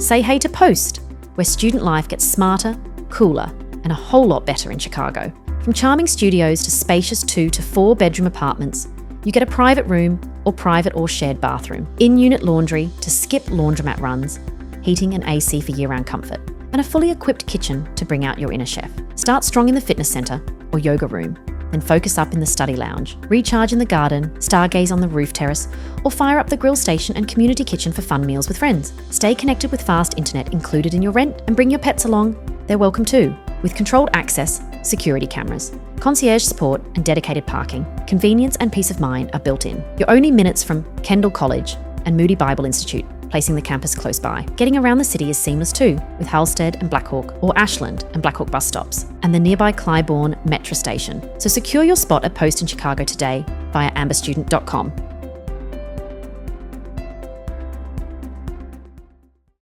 Say hey to Post, where student life gets smarter, cooler, and a whole lot better in Chicago. From charming studios to spacious 2 to 4 bedroom apartments, you get a private room or private or shared bathroom, in-unit laundry to skip laundromat runs, heating and AC for year-round comfort, and a fully equipped kitchen to bring out your inner chef. Start strong in the fitness centre or yoga room, then focus up in the study lounge, recharge in the garden, stargaze on the roof terrace, or fire up the grill station and community kitchen for fun meals with friends. Stay connected with fast internet included in your rent, and bring your pets along. They're welcome too, with controlled access, security cameras, concierge support, and dedicated parking. Convenience and peace of mind are built in. You're only minutes from Kendall College and Moody Bible Institute, placing the campus close by. Getting around the city is seamless too, with Halstead and Blackhawk, or Ashland and Blackhawk bus stops, and the nearby Clybourne Metro station. So secure your spot at Post in Chicago today via amberstudent.com.